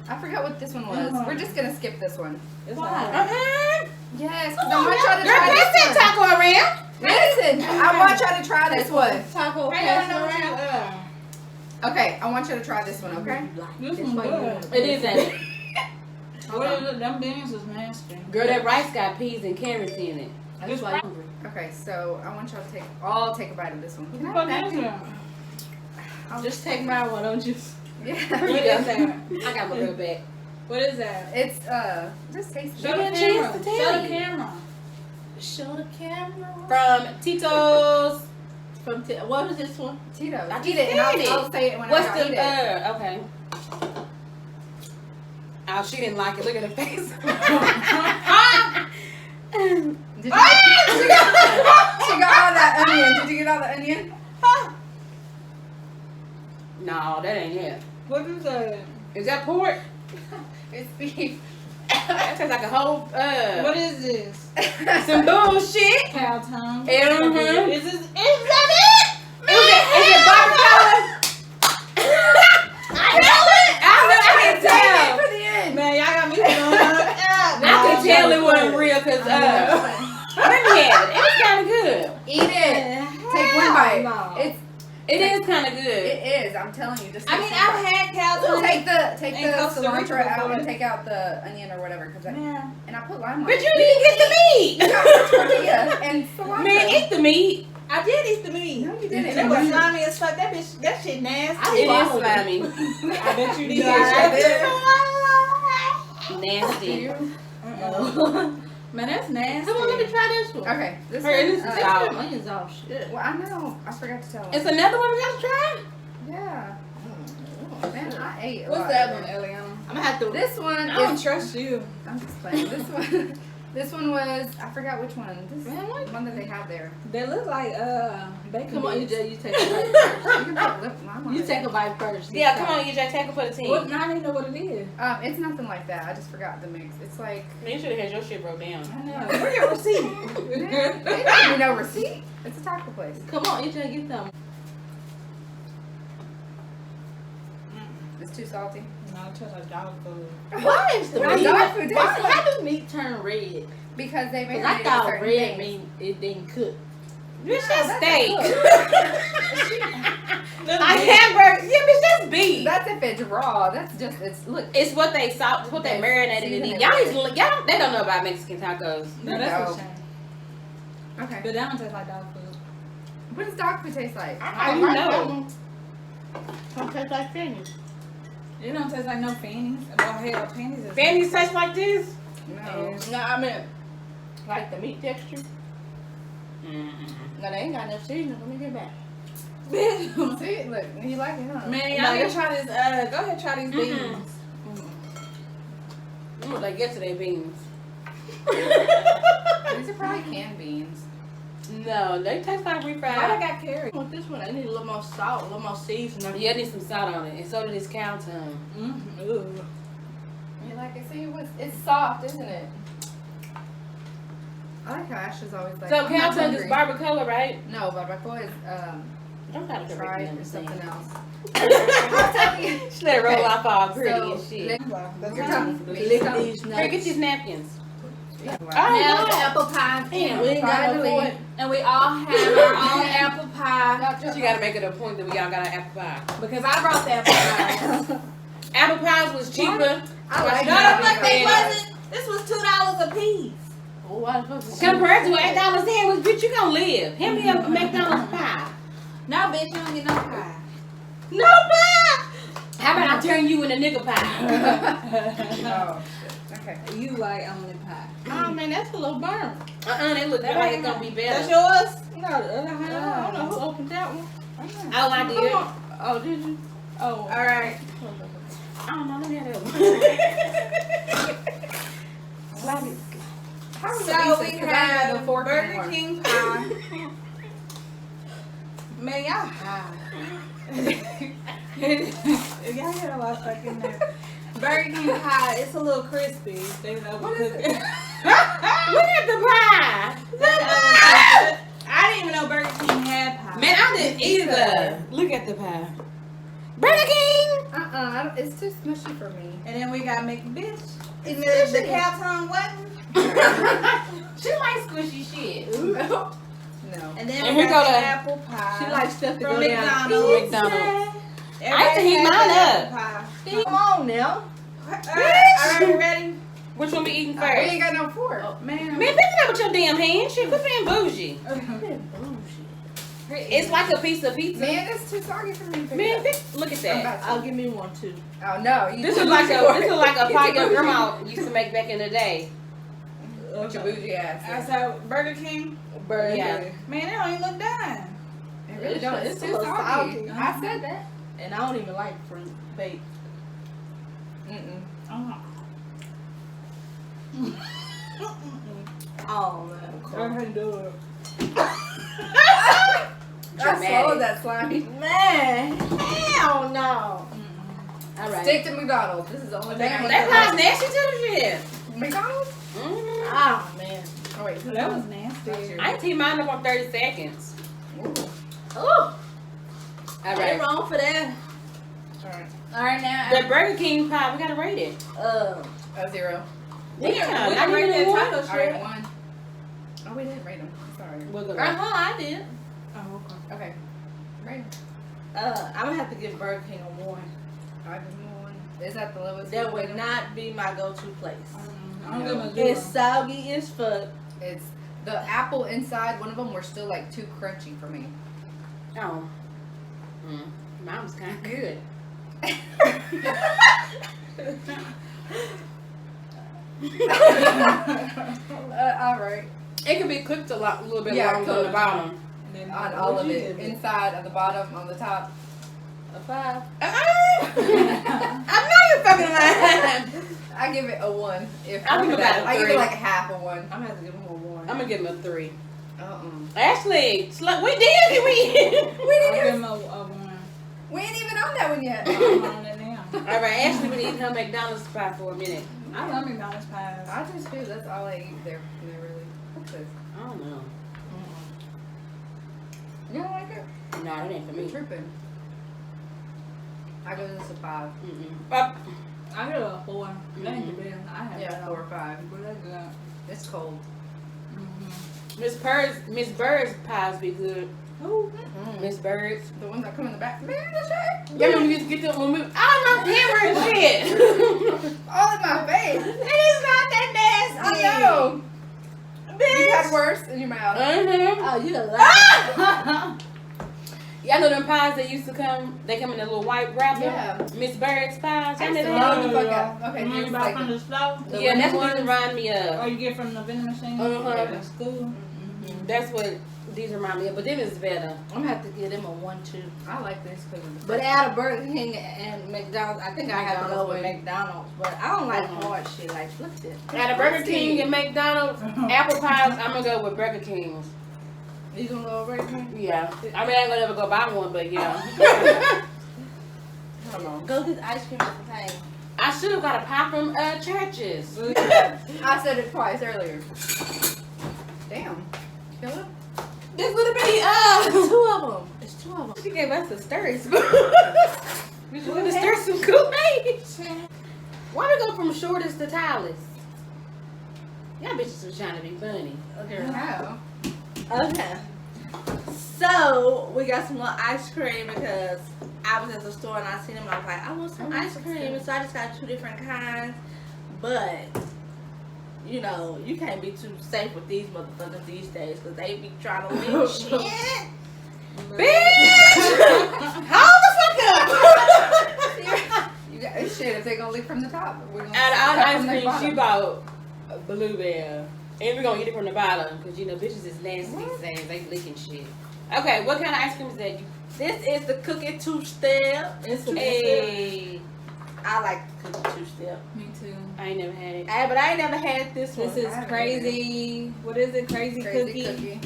Speaker 3: I forgot what this one was. We're just gonna skip this one.
Speaker 5: It's Why? all right.
Speaker 4: Uh-huh.
Speaker 3: Yes, because I want y'all to
Speaker 4: Girl,
Speaker 3: try
Speaker 4: pass
Speaker 3: this
Speaker 4: that
Speaker 3: one.
Speaker 4: taco around.
Speaker 3: Listen, I want y'all to try this one.
Speaker 5: Taco
Speaker 4: Hey,
Speaker 5: pass
Speaker 4: I know
Speaker 5: around.
Speaker 3: Okay, I want you to try this one, okay?
Speaker 5: This one good.
Speaker 4: It is, ain't it?
Speaker 5: What is it? Them beans is nasty.
Speaker 4: Girl, that rice got peas and carrots in it.
Speaker 5: That's why you
Speaker 3: Okay, so I want y'all to take a bite of this one. Can I
Speaker 5: What
Speaker 3: have
Speaker 5: is
Speaker 3: a
Speaker 5: it?
Speaker 3: napkin?
Speaker 5: Just take my one, don't you?
Speaker 3: Yeah.
Speaker 5: What is that?
Speaker 4: I got my real back.
Speaker 5: What is that?
Speaker 3: It's just taste
Speaker 5: Show
Speaker 3: it.
Speaker 5: the
Speaker 4: a chance
Speaker 5: camera.
Speaker 4: to tell
Speaker 5: Show
Speaker 4: you.
Speaker 5: the camera. Show the camera.
Speaker 4: From Tito's.
Speaker 5: What was this one?
Speaker 3: Tito's.
Speaker 4: I
Speaker 3: Eat it, and
Speaker 4: said
Speaker 3: I'll say it when
Speaker 4: What's
Speaker 3: I
Speaker 4: the
Speaker 3: eat it.
Speaker 4: okay. Oh, she didn't like it. Look at her face.
Speaker 3: Did you she got all that onion. Did you get all the onion?
Speaker 4: No, that ain't it.
Speaker 5: What is that?
Speaker 4: Is that pork?
Speaker 3: It's beef.
Speaker 4: That tastes like a whole
Speaker 5: What is this?
Speaker 4: some bullshit.
Speaker 5: Cow tongue.
Speaker 4: Mm-hmm.
Speaker 5: Is that it?
Speaker 4: Is it barbecue? I know it. I can tell.
Speaker 3: For the end.
Speaker 5: Man, y'all got me going up.
Speaker 4: I can tell it wasn't real because let me have it. It was kind of good.
Speaker 3: Eat it. Take one bite.
Speaker 5: No.
Speaker 4: It is kind of good.
Speaker 3: It is. I'm telling you. Just
Speaker 5: I mean, I've had cow tongue.
Speaker 3: take the
Speaker 5: in Costa Rica
Speaker 3: cilantro out
Speaker 5: before.
Speaker 3: and take out the onion or whatever. And I put lime on
Speaker 4: But
Speaker 3: it.
Speaker 4: you didn't get the meat.
Speaker 3: tortilla and cilantro.
Speaker 4: Man, eat the meat.
Speaker 5: I did eat the meat.
Speaker 3: No, you didn't.
Speaker 5: That was slimy as fuck. That shit nasty.
Speaker 4: It is slimy.
Speaker 5: I bet you did.
Speaker 4: Nasty.
Speaker 5: Man, that's nasty.
Speaker 4: Come on, let me try this one.
Speaker 3: Okay. This
Speaker 4: Her, this
Speaker 3: one,
Speaker 4: is
Speaker 5: Take
Speaker 4: out.
Speaker 5: them onions off. Shit.
Speaker 3: well, I know. I forgot to tell him.
Speaker 4: It's another one we gotta try.
Speaker 3: Yeah. Man, I ate a
Speaker 5: What's
Speaker 3: lot.
Speaker 5: that one, Eliana? I'm gonna have to.
Speaker 3: This one
Speaker 5: I don't
Speaker 3: is.
Speaker 5: trust you.
Speaker 3: I'm just playing. This one. This one was. I forgot which one. This
Speaker 5: Man, what?
Speaker 3: one that they have there.
Speaker 5: They look like bacon. Come on, you
Speaker 3: beans.
Speaker 5: take a bite
Speaker 3: You can put lip lime on
Speaker 5: You
Speaker 3: it.
Speaker 5: take a bite first.
Speaker 4: Yeah, come on, you just take it for the team.
Speaker 5: What? Now I didn't know what it is.
Speaker 3: It's nothing like that. I just forgot the mix. It's like.
Speaker 4: You should have had your shit broke down.
Speaker 5: I know. Where's your receipt?
Speaker 3: They don't need no receipt. It's a taco place.
Speaker 5: Come on, you just get them.
Speaker 3: It's too salty.
Speaker 5: No, it tastes like dog food.
Speaker 3: Why
Speaker 5: is the
Speaker 3: Why
Speaker 5: meat?
Speaker 3: dog food taste like?
Speaker 5: How does meat turn red?
Speaker 3: Because they
Speaker 5: Because
Speaker 3: marinated
Speaker 5: I thought
Speaker 3: certain
Speaker 5: red
Speaker 3: things.
Speaker 5: mean it didn't cook.
Speaker 4: Bitch,
Speaker 3: No,
Speaker 4: that's
Speaker 3: that's
Speaker 4: steak.
Speaker 3: a
Speaker 4: A hamburger. Yeah, bitch, that's beef.
Speaker 3: That's if it's raw. That's just look.
Speaker 4: It's what they salt, it's what they
Speaker 3: They
Speaker 4: marinated it in.
Speaker 3: season
Speaker 4: Y'all,
Speaker 3: it.
Speaker 4: they don't know about Mexican tacos.
Speaker 5: No, that's
Speaker 3: No.
Speaker 5: a shame.
Speaker 3: Okay.
Speaker 5: But that one tastes like dog food.
Speaker 3: What does dog food taste like?
Speaker 4: How you know?
Speaker 5: Don't taste like fannies. It don't taste like no fannies. Well, hell, fannies is.
Speaker 4: Fannies taste like this?
Speaker 3: No.
Speaker 5: No, I mean, like the meat texture.
Speaker 4: Mm-hmm.
Speaker 5: No, they ain't got enough seasoning. Let me get back.
Speaker 3: See, look, you like it, huh?
Speaker 5: Man, y'all need to try this. Go ahead, try these
Speaker 4: Mhm.
Speaker 5: beans.
Speaker 4: Mm, like yesterday beans.
Speaker 3: These are probably canned beans.
Speaker 4: No, they taste like
Speaker 5: Why
Speaker 4: refried.
Speaker 5: I got carrot? With this one, I need a little more salt, a little more seasoning.
Speaker 4: Yeah, I need some salt on it. And so did this cow tongue.
Speaker 5: Mm-hmm. Ooh.
Speaker 3: You like it? See, it's soft, isn't it? I like how Ashley's always like.
Speaker 4: So
Speaker 3: I'm
Speaker 4: cow
Speaker 3: not
Speaker 4: tongue is
Speaker 3: hungry.
Speaker 4: barbacoa, right?
Speaker 3: No, barbacoa is
Speaker 4: I'm trying to
Speaker 3: fried or something else.
Speaker 4: She let it roll off all pretty
Speaker 3: So,
Speaker 4: and shit.
Speaker 3: lick-
Speaker 5: That's
Speaker 3: You're
Speaker 5: fine.
Speaker 3: talking-
Speaker 5: Lick
Speaker 3: you're
Speaker 5: these
Speaker 4: Here,
Speaker 5: nuts.
Speaker 4: get these napkins.
Speaker 3: Wow.
Speaker 4: Oh,
Speaker 5: Now the
Speaker 4: God.
Speaker 5: apple pie.
Speaker 4: Damn,
Speaker 5: We ain't got no
Speaker 3: finally.
Speaker 5: fork. And we all have our own apple pie.
Speaker 4: She got to make it a point that we all got our apple pie.
Speaker 5: Because I brought the apple pie.
Speaker 4: Apple pies was cheaper.
Speaker 3: I like
Speaker 5: No,
Speaker 3: apple
Speaker 5: the fuck they
Speaker 3: pie.
Speaker 5: wasn't. This was $2 a piece.
Speaker 4: Oh, why the fuck was compared to an $8 sandwich, bitch, you gonna live. Hand me a McDonald's pie.
Speaker 5: No, bitch, you don't get no pie.
Speaker 4: No pie! How about I turn you into nigga pie?
Speaker 3: Oh, shit. Okay.
Speaker 5: You like only pie. Oh, man, that's a little burn.
Speaker 4: They look like it's gonna be
Speaker 5: That's
Speaker 4: better.
Speaker 5: yours? No, the other hand. I don't know who opened that one.
Speaker 4: Oh, I did.
Speaker 5: Oh, did you? Oh. All right.
Speaker 4: I don't know, let me have that one.
Speaker 3: How are
Speaker 5: So
Speaker 3: pieces?
Speaker 5: we
Speaker 3: 'Cause I don't have
Speaker 5: have
Speaker 3: no fork
Speaker 5: Burger
Speaker 3: anymore.
Speaker 5: King pie. Man, y'all high. Y'all hear a lot stuck in there. Burger King pie, it's a little crispy. They overcooked it.
Speaker 4: Look at the pie.
Speaker 5: I didn't even know Burger King had pie.
Speaker 4: Man, I didn't either. Look at the pie. Burger King.
Speaker 3: It's too smushy for me.
Speaker 5: And then we got McBitch. And the cow tongue wasn't.
Speaker 4: She likes squishy shit.
Speaker 3: No.
Speaker 5: And then
Speaker 4: And
Speaker 5: we
Speaker 4: here
Speaker 5: got
Speaker 4: go
Speaker 5: the
Speaker 4: the-
Speaker 5: apple pie.
Speaker 3: She likes stuff to
Speaker 5: from
Speaker 3: go down.
Speaker 5: McDonald's.
Speaker 4: McDonald's.
Speaker 5: Everybody
Speaker 4: I used to heat
Speaker 5: has
Speaker 4: mine
Speaker 5: their
Speaker 4: up.
Speaker 5: apple pie. Come on now. Are you ready?
Speaker 4: Which one we eating
Speaker 3: We
Speaker 4: first?
Speaker 3: ain't got no fork.
Speaker 5: Oh, man.
Speaker 4: Man, pick it up with your damn hand. Shit, quit being bougie. It's like a piece of pizza.
Speaker 3: Man, that's too soggy for me to pick
Speaker 4: Man,
Speaker 3: up.
Speaker 4: look at
Speaker 3: I'm
Speaker 4: that.
Speaker 3: about to.
Speaker 5: I'll give me one too.
Speaker 3: Oh no. You
Speaker 4: This
Speaker 3: too
Speaker 4: is like
Speaker 3: bougie for
Speaker 4: a
Speaker 3: it.
Speaker 4: pie
Speaker 3: You
Speaker 4: your
Speaker 3: too
Speaker 4: grandma used to make back in the day.
Speaker 3: With your bougie ass.
Speaker 5: Outside Burger King?
Speaker 2: Burger.
Speaker 4: Yeah.
Speaker 5: Man, they don't even look done.
Speaker 3: It really don't. It's
Speaker 5: a
Speaker 3: too
Speaker 5: little
Speaker 3: salty.
Speaker 5: salty.
Speaker 3: I said that.
Speaker 5: And I don't even like fruit baked.
Speaker 3: Mm-mm.
Speaker 5: Oh man. Go ahead, do it.
Speaker 3: I swallowed that slimy.
Speaker 5: Man, hell no.
Speaker 4: All right.
Speaker 3: Stick to McDonald's. This is the only thing I
Speaker 4: That's not nasty to the shit.
Speaker 3: McDonald's?
Speaker 4: Mm-hmm.
Speaker 5: Oh man.
Speaker 3: Oh wait, so
Speaker 5: That was nasty.
Speaker 4: I teed mine up on 30 seconds.
Speaker 5: Ooh.
Speaker 4: All
Speaker 5: Ain't
Speaker 4: right.
Speaker 5: wrong for that.
Speaker 2: Alright, now.
Speaker 4: The Burger King pie, we gotta rate it.
Speaker 3: a 0.
Speaker 5: We
Speaker 4: Yeah,
Speaker 5: didn't
Speaker 4: not
Speaker 5: rate
Speaker 4: even
Speaker 5: that
Speaker 4: one.
Speaker 5: taco
Speaker 3: All right,
Speaker 5: shit.
Speaker 3: 1. Oh, we didn't rate them. Sorry.
Speaker 4: We'll go
Speaker 5: I did. Oh, okay.
Speaker 3: Okay. Rate them.
Speaker 5: I'm gonna have to give Burger King a 1.
Speaker 3: I give them 1. Is that the lowest?
Speaker 5: That
Speaker 3: you
Speaker 5: would
Speaker 3: rate 'em?
Speaker 5: not be my go-to place.
Speaker 3: I'm gonna
Speaker 5: It's soggy as fuck.
Speaker 3: It's the apple inside. One of them were still like too crunchy for me.
Speaker 4: Oh. Mine was kind of good.
Speaker 3: All right.
Speaker 4: It could be cooked a little bit
Speaker 3: Yeah,
Speaker 4: longer on the
Speaker 3: cooked.
Speaker 4: bottom.
Speaker 3: On all of it, inside, on the bottom, on the top.
Speaker 5: A 5.
Speaker 4: I know you're fucking lying.
Speaker 3: I give it a 1. If
Speaker 4: I'll give it about a
Speaker 3: I give
Speaker 4: 3.
Speaker 3: it like a half a 1.
Speaker 5: I'm gonna have to give him a 1.
Speaker 4: I'm gonna give him a 3.
Speaker 3: Ashley,
Speaker 4: Ashley, we did.
Speaker 5: I'll give him a 1.
Speaker 3: we ain't even on that one yet.
Speaker 5: I'm on it now.
Speaker 4: All right, Ashley, we need her McDonald's pie for a minute.
Speaker 5: I love McDonald's pies.
Speaker 3: I just feel that's all I eat there. They're really. What's this?
Speaker 4: I don't know.
Speaker 3: You don't like it?
Speaker 4: No, that ain't for
Speaker 3: You're
Speaker 4: me.
Speaker 3: tripping. I give this a 5.
Speaker 5: I give it a 4. That ain't the best. I have
Speaker 3: Yeah,
Speaker 5: that
Speaker 3: 4 or 5.
Speaker 5: But that's good.
Speaker 3: It's cold.
Speaker 4: Miss Bird's pies be good.
Speaker 5: Ooh.
Speaker 4: Miss Bird's.
Speaker 3: The ones that come in the back. Man, that's right.
Speaker 4: Yeah, when we used to get them when we. I'm camera and shit.
Speaker 3: All in my face.
Speaker 5: It is not that nasty.
Speaker 3: I know.
Speaker 5: Bitch.
Speaker 3: You had worse in your mouth.
Speaker 5: Oh, you a liar.
Speaker 4: Y'all know them pies that used to come? They come in a little white wrapper.
Speaker 3: Yeah.
Speaker 4: Miss Bird's pies. Y'all know
Speaker 3: Blow
Speaker 4: them?
Speaker 3: the fuck out. Okay,
Speaker 5: You
Speaker 3: here's
Speaker 5: buy
Speaker 3: like
Speaker 5: from the store?
Speaker 4: Yeah, that's what these remind me
Speaker 5: Or
Speaker 4: of.
Speaker 5: you get from the vending machine?
Speaker 4: Uh-huh.
Speaker 5: Yeah, that's cool.
Speaker 4: That's what these remind me of. But them is better.
Speaker 5: I'm gonna have to give them a 1, 2.
Speaker 3: I like this because of the
Speaker 5: But out of Burger King and McDonald's, I think I have to go with McDonald's. But I don't like hard shit. Like, look at that.
Speaker 4: Out of Burger King and McDonald's, apple pies, I'm gonna go with Burger King's.
Speaker 5: You gonna go with Burger King?
Speaker 4: Yeah. I mean, I ain't gonna ever go buy one, but yeah.
Speaker 3: Come on.
Speaker 5: Go get the ice cream at the thing.
Speaker 4: I should have got a pie from Churches.
Speaker 3: I said it twice earlier. Damn. Kill it?
Speaker 4: This little bitty,
Speaker 5: Two of them. It's 2 of them.
Speaker 4: she gave us a stirry spoon. We just gonna stir some Kool-Aid. Why we go from shortest to tallest? Y'all bitches was trying to be funny.
Speaker 3: How?
Speaker 5: Okay. So we got some more ice cream because I was at the store and I seen them and I was like, I want some ice cream. And so I just got 2 different kinds. But you know, you can't be too safe with these motherfuckers these days because they be trying to leave shit.
Speaker 4: Bitch! Hold the fuck up!
Speaker 3: You got shit. If they gonna leak from the top, we're gonna
Speaker 4: Out of all the
Speaker 3: cut
Speaker 4: ice
Speaker 3: from the
Speaker 4: cream,
Speaker 3: bottom.
Speaker 4: she bought a blueberry. And we're gonna eat it from the bottom because you know bitches is nasty these days. They licking shit. Okay, what kind of ice cream is that?
Speaker 5: This is the cookie 2-step. It's a
Speaker 4: Hey,
Speaker 5: I like the cookie 2-step.
Speaker 2: Me too.
Speaker 4: I ain't never had it.
Speaker 5: But I ain't never had this one.
Speaker 2: This is crazy. What is it? Crazy cookie.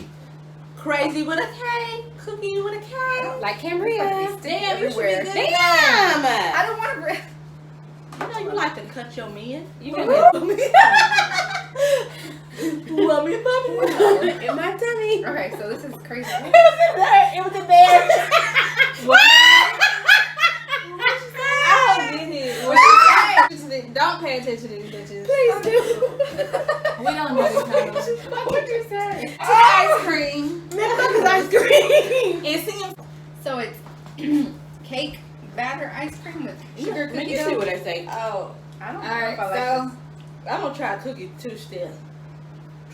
Speaker 5: Crazy with a K. Cookie with a K.
Speaker 4: Like Cambria.
Speaker 5: Damn, you should be
Speaker 3: everywhere.
Speaker 5: good.
Speaker 4: Damn!
Speaker 3: I don't want to.
Speaker 5: You know you like to cut your men.
Speaker 4: You can get
Speaker 5: Love me, mommy.
Speaker 4: in my tummy.
Speaker 3: Okay, so this is crazy.
Speaker 5: It was a bear.
Speaker 2: What?
Speaker 5: I don't get it.
Speaker 2: What you say? Don't pay attention to these bitches.
Speaker 5: Please do.
Speaker 2: We don't do this kind of
Speaker 3: What'd you say?
Speaker 2: ice cream.
Speaker 5: Motherfuckers ice cream.
Speaker 2: It seems
Speaker 3: So it's cake batter ice cream with sugar
Speaker 4: Let
Speaker 3: cookie
Speaker 4: me see
Speaker 3: dough.
Speaker 4: what I say.
Speaker 5: Oh,
Speaker 3: I don't know
Speaker 2: alright.
Speaker 3: if I like
Speaker 2: So
Speaker 3: this.
Speaker 5: I'm gonna try cookie 2-step.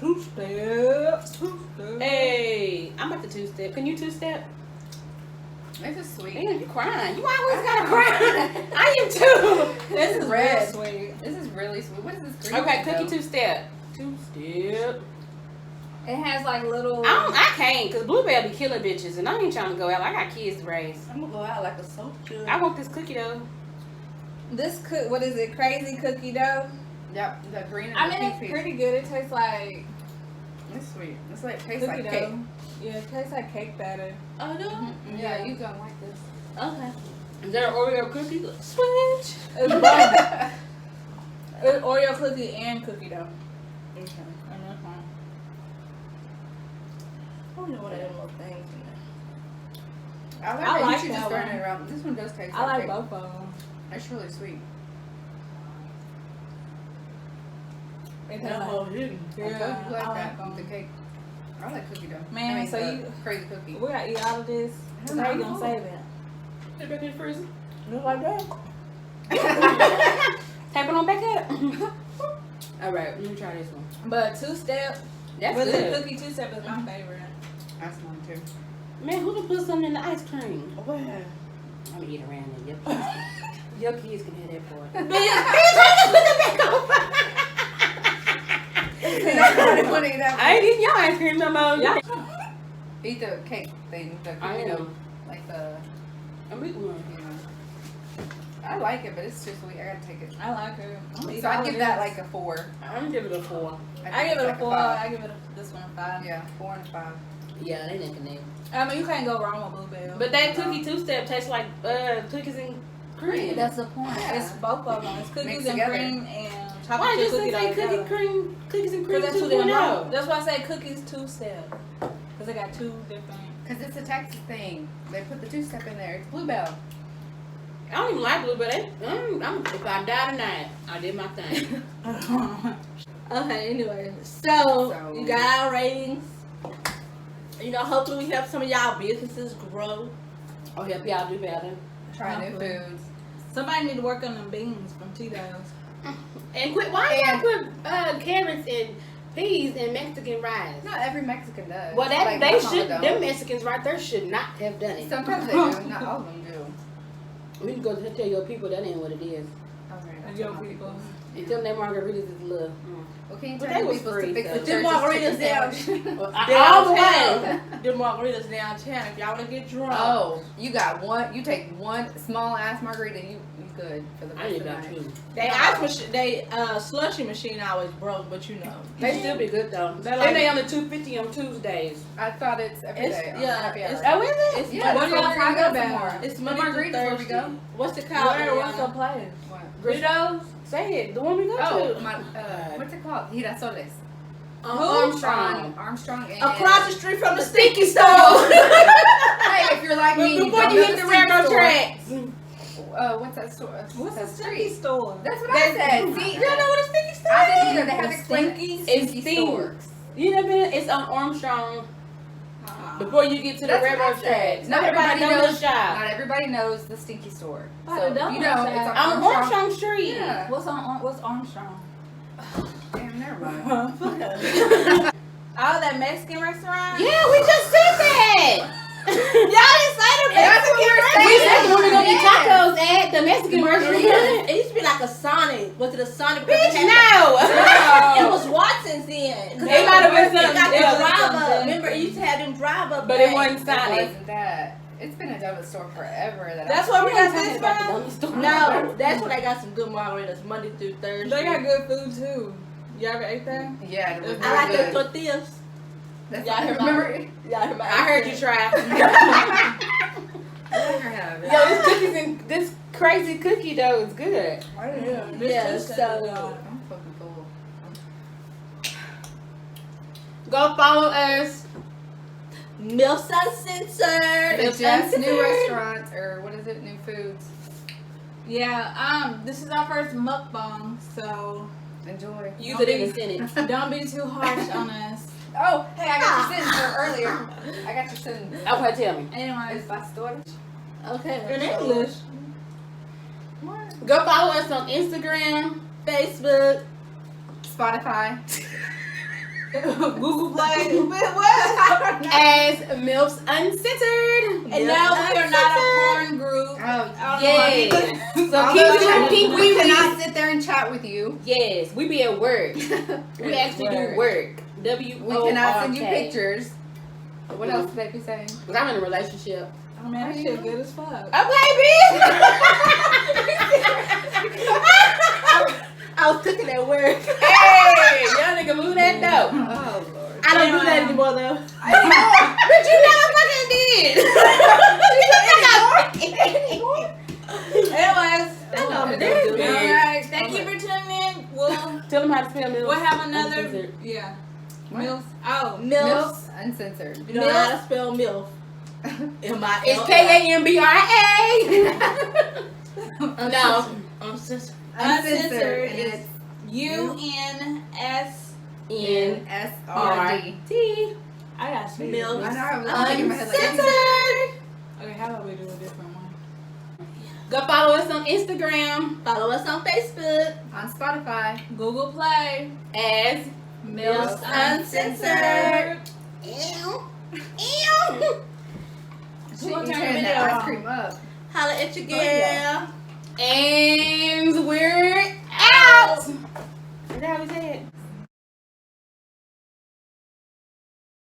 Speaker 5: 2-step. 2-step.
Speaker 4: Hey, I'm about to 2-step. Can you 2-step?
Speaker 3: This is sweet.
Speaker 4: Damn, you crying. You always gotta cry. I am too.
Speaker 3: This is
Speaker 2: real
Speaker 3: red.
Speaker 2: sweet.
Speaker 3: This is really sweet. What is this green?
Speaker 4: Okay,
Speaker 3: thing,
Speaker 4: cookie
Speaker 3: though?
Speaker 4: 2-step. Two-step.
Speaker 2: It has like little.
Speaker 4: I can't, because Bluebell be killing bitches, and I ain't trying to go out. I got kids to raise.
Speaker 5: I'm gonna go out like a soap jug.
Speaker 4: I want this cookie, though.
Speaker 2: This what is it? Crazy cookie dough.
Speaker 3: Yep, the green and
Speaker 2: I
Speaker 3: the
Speaker 2: mean,
Speaker 3: pink
Speaker 2: it's pretty good. It tastes like
Speaker 3: It's sweet. It's like tastes
Speaker 2: cookie
Speaker 3: like
Speaker 2: dough.
Speaker 3: cake.
Speaker 2: Yeah, it tastes like cake batter.
Speaker 5: Oh no.
Speaker 3: Yeah, you don't like this.
Speaker 5: Okay.
Speaker 4: Is there an Oreo cookie?
Speaker 2: Switch. It's both. It's Oreo cookie and cookie dough.
Speaker 5: Okay.
Speaker 2: And that's fine.
Speaker 5: I don't know what them little things in there.
Speaker 3: I like
Speaker 2: I
Speaker 3: it.
Speaker 2: like
Speaker 3: You should just
Speaker 2: that
Speaker 3: turn
Speaker 2: one.
Speaker 3: it around. This one does taste
Speaker 2: I like
Speaker 3: cake.
Speaker 2: both of them.
Speaker 3: It's really sweet.
Speaker 2: It
Speaker 5: That whole hidden.
Speaker 3: I told you like
Speaker 2: I
Speaker 3: that.
Speaker 2: like
Speaker 3: The
Speaker 2: them.
Speaker 3: cake. I like cookie dough.
Speaker 2: Man,
Speaker 3: I mean,
Speaker 2: so
Speaker 3: the
Speaker 2: you-
Speaker 3: crazy cookie.
Speaker 2: We gotta eat all of this.
Speaker 3: I don't
Speaker 2: How you
Speaker 3: know.
Speaker 2: gonna save it?
Speaker 4: Put it back in the freezer.
Speaker 5: Look like that.
Speaker 4: Tape it on back up. All right, let me try this one.
Speaker 2: But two-step,
Speaker 4: That's
Speaker 2: with the
Speaker 4: good.
Speaker 2: cookie two-step is my favorite.
Speaker 3: That's mine too.
Speaker 4: Man, who done put something in the ice cream?
Speaker 5: Where?
Speaker 4: I'm gonna eat around it. Your kids can have that part. I ain't eating your ice cream no more.
Speaker 2: Yeah.
Speaker 3: Eat the cake thing. The
Speaker 4: I
Speaker 3: cookie
Speaker 4: am.
Speaker 3: dough. Like the,
Speaker 4: I'm eating one.
Speaker 3: you know. I like it, but it's too sweet. I gotta take it.
Speaker 2: I like it. I'm gonna eat
Speaker 3: So
Speaker 2: all
Speaker 3: I'd
Speaker 2: of
Speaker 3: give
Speaker 2: this.
Speaker 3: that like a 4.
Speaker 4: I'm gonna give it a 4.
Speaker 2: I give it a 4.
Speaker 3: 5.
Speaker 2: I give it this one a 5.
Speaker 3: Yeah, 4 and a 5.
Speaker 4: Yeah, they neck and neck.
Speaker 2: I mean, you can't go wrong with Bluebell.
Speaker 4: But that cookie two-step tastes like cookies and cream.
Speaker 2: that's the point.
Speaker 3: Yeah.
Speaker 2: It's both of them. It's cookies
Speaker 3: Mixed
Speaker 2: and
Speaker 3: together.
Speaker 2: cream and
Speaker 4: Why
Speaker 2: chocolate chip
Speaker 4: just
Speaker 2: cookie
Speaker 4: say
Speaker 2: dough together.
Speaker 4: cookies and cream
Speaker 2: Because that's two different.
Speaker 4: 2.0?
Speaker 2: That's why I say cookies two-step. Because they got two different.
Speaker 3: Because it's a Texas thing. They put the 2-step in there. It's Bluebell.
Speaker 4: I don't even like blue, but if I die tonight, I did my thing.
Speaker 5: Okay, anyway. So, you got our ratings. You know, hopefully we help some of y'all businesses grow.
Speaker 4: Oh, help y'all do better.
Speaker 3: Try new foods.
Speaker 2: Somebody need to work on them beans from Tito's.
Speaker 4: And quit. Why y'all put carrots and peas in Mexican rice?
Speaker 3: Not every Mexican does.
Speaker 4: Well, that
Speaker 3: Like,
Speaker 4: they
Speaker 3: my mama
Speaker 4: should.
Speaker 3: don't.
Speaker 4: Them Mexicans right there should not have done it.
Speaker 3: Sometimes they do. Not all of them do.
Speaker 4: We can go tell your people that ain't what it is.
Speaker 3: Okay.
Speaker 2: Yo, people.
Speaker 4: And tell them that margaritas is love.
Speaker 3: Well, can you
Speaker 4: But
Speaker 3: tell
Speaker 4: they was
Speaker 3: people
Speaker 4: free,
Speaker 3: to fix
Speaker 4: so.
Speaker 3: the
Speaker 5: Them
Speaker 3: church's
Speaker 5: margaritas
Speaker 3: chicken
Speaker 5: down.
Speaker 3: sandwich?
Speaker 4: All the way.
Speaker 5: Downtown. Them margaritas downtown. If y'all want to get drunk.
Speaker 3: Oh, you got one. You take one small ass margarita. You good for the
Speaker 4: I
Speaker 3: rest
Speaker 4: need
Speaker 3: of the
Speaker 4: that
Speaker 3: night.
Speaker 4: too.
Speaker 5: They ice machine, they slushy machine always broke, but you know.
Speaker 4: They still be good though.
Speaker 2: They
Speaker 4: And
Speaker 2: like-
Speaker 4: they only $2.50 on Tuesdays.
Speaker 3: I thought it's every
Speaker 5: It's-
Speaker 3: day. on
Speaker 5: yeah,
Speaker 3: happy
Speaker 5: it's-
Speaker 3: hour.
Speaker 4: Oh, is it?
Speaker 5: It's
Speaker 3: Yeah,
Speaker 2: What
Speaker 3: that's
Speaker 2: are
Speaker 3: where
Speaker 2: y'all
Speaker 3: we're gonna go
Speaker 2: talking
Speaker 3: some
Speaker 2: about?
Speaker 3: more.
Speaker 5: It's
Speaker 3: The
Speaker 5: Monday through
Speaker 3: margaritas where we
Speaker 5: Thursday.
Speaker 3: go.
Speaker 5: What's it called?
Speaker 2: What's the place?
Speaker 3: What?
Speaker 2: Gritos?
Speaker 4: Say it. The one we go
Speaker 3: Oh,
Speaker 4: to.
Speaker 3: my, what's it called? Girasoles.
Speaker 4: Armstrong.
Speaker 3: Armstrong and
Speaker 5: Across the street from the stinky store.
Speaker 3: Hey, if you're like me,
Speaker 4: Before
Speaker 3: don't
Speaker 4: you
Speaker 3: go
Speaker 4: hit
Speaker 3: to
Speaker 4: the
Speaker 3: Stinky
Speaker 4: railroad
Speaker 3: store.
Speaker 4: tracks.
Speaker 3: What's that store?
Speaker 2: What's
Speaker 3: that
Speaker 2: the sticky store?
Speaker 3: That's what I said. See,
Speaker 5: You don't know what a stinky store
Speaker 3: I didn't
Speaker 5: is?
Speaker 3: either. They had to explain it.
Speaker 4: It
Speaker 3: Stinky
Speaker 4: stinks.
Speaker 3: store.
Speaker 4: You never been? It's on Armstrong. Before you get to the
Speaker 3: That's what
Speaker 4: railroad
Speaker 3: I said.
Speaker 4: tracks.
Speaker 3: Not
Speaker 4: Everybody
Speaker 3: everybody
Speaker 4: knows
Speaker 3: knows.
Speaker 4: the shop.
Speaker 3: Not everybody knows the Stinky store.
Speaker 2: By
Speaker 3: So
Speaker 2: the
Speaker 3: you know,
Speaker 2: donut
Speaker 3: it's
Speaker 2: shop.
Speaker 3: on
Speaker 4: On Armstrong Street.
Speaker 3: Yeah.
Speaker 2: What's Armstrong?
Speaker 3: Damn, never mind.
Speaker 2: Oh, that Mexican restaurant?
Speaker 4: Yeah, we just said that.
Speaker 2: Y'all didn't say the Mexican
Speaker 4: We said when we gonna get
Speaker 3: Yes.
Speaker 4: tacos at the Mexican restaurant.
Speaker 5: It used to be like a Sonic. Was it a Sonic?
Speaker 4: Bitch,
Speaker 5: It had- It
Speaker 4: no.
Speaker 5: was Watson's then. 'Cause
Speaker 4: It might have been
Speaker 5: It got
Speaker 4: something
Speaker 5: the
Speaker 4: else.
Speaker 5: drive up. Remember, it used to have them drive up.
Speaker 4: But it
Speaker 5: things.
Speaker 4: wasn't
Speaker 3: It
Speaker 4: Sonic.
Speaker 3: wasn't that. It's been a donut store forever.
Speaker 5: That's where we got
Speaker 4: Talking
Speaker 5: this
Speaker 4: about the
Speaker 5: from.
Speaker 4: dummy store.
Speaker 5: No, that's where they got some good margaritas Monday through Thursday.
Speaker 2: They got good food too. Y'all ever ate that?
Speaker 3: Yeah, it was
Speaker 5: I like
Speaker 3: really
Speaker 5: the
Speaker 3: good.
Speaker 5: tortillas.
Speaker 3: That's
Speaker 5: Y'all
Speaker 3: what I
Speaker 5: heard my-
Speaker 3: remember.
Speaker 5: Yeah, I heard,
Speaker 4: I heard you try.
Speaker 3: I never have it.
Speaker 4: Yo, this cookies and this crazy cookie dough is good.
Speaker 5: Yeah, so
Speaker 3: I'm fucking full.
Speaker 4: Go follow us.
Speaker 5: Milfs Unsnsrd.
Speaker 3: The Jeff's new restaurants, or what is it? New foods.
Speaker 2: Yeah, this is our first mukbang, so
Speaker 3: Enjoy.
Speaker 4: Use it in the sentence.
Speaker 2: don't be too harsh on us.
Speaker 3: Oh, hey, I got your sentence from earlier. I got your sentence.
Speaker 4: Okay, tell me.
Speaker 2: Anyways,
Speaker 3: It's pastores.
Speaker 5: Okay.
Speaker 2: in
Speaker 5: so-
Speaker 2: English.
Speaker 4: Go follow us on Instagram.
Speaker 5: Facebook.
Speaker 3: Spotify.
Speaker 4: Google Play
Speaker 5: What?
Speaker 4: as Milfs Unsnsrd.
Speaker 5: And now we are not a porn group.
Speaker 3: Oh,
Speaker 4: Yes. So
Speaker 3: although
Speaker 4: keep
Speaker 3: we cannot sit there and chat with you.
Speaker 4: Yes, we be at work. We actually do work.
Speaker 3: We cannot send you pictures. What else did they be saying?
Speaker 4: Cause I'm in a relationship.
Speaker 5: Oh man, that shit good as fuck.
Speaker 4: Okay, bitch.
Speaker 5: I was cooking at work.
Speaker 4: Hey, y'all nigga move that dope.
Speaker 3: Oh Lord.
Speaker 5: I don't do that anymore though.
Speaker 4: But you never fucking did.
Speaker 5: Anyways, that's all we do.
Speaker 4: Big.
Speaker 5: Alright, thank you for tuning in.
Speaker 4: Tell them how to spell Milfs.
Speaker 5: We'll have another.
Speaker 4: Unnsnsrd.
Speaker 5: Yeah.
Speaker 3: What?
Speaker 5: Milfs. Oh, Milfs.
Speaker 3: Milfs Unsnsrd.
Speaker 5: You know how to spell MILF. M-I-L-F.
Speaker 4: It's KAMBRA. No.
Speaker 3: Uncensored.
Speaker 5: Uncensored
Speaker 3: And
Speaker 5: is
Speaker 3: it's
Speaker 5: UNS.
Speaker 3: NSRD.
Speaker 4: T.
Speaker 5: I got
Speaker 3: I
Speaker 5: MILFs.
Speaker 3: know, I was thinking in my head like,
Speaker 5: Uncensored. Okay, how about we do a different one?
Speaker 4: Go follow us on Instagram
Speaker 5: Follow us on Facebook,
Speaker 3: on Spotify.
Speaker 5: Google Play,
Speaker 4: as
Speaker 5: Milfs Uncensored.
Speaker 4: Ew.
Speaker 3: She
Speaker 5: gonna turn
Speaker 3: turning
Speaker 5: the
Speaker 3: that
Speaker 5: video
Speaker 3: ice
Speaker 5: on?
Speaker 3: cream up.
Speaker 5: Holla at your girl.
Speaker 3: yeah.
Speaker 4: And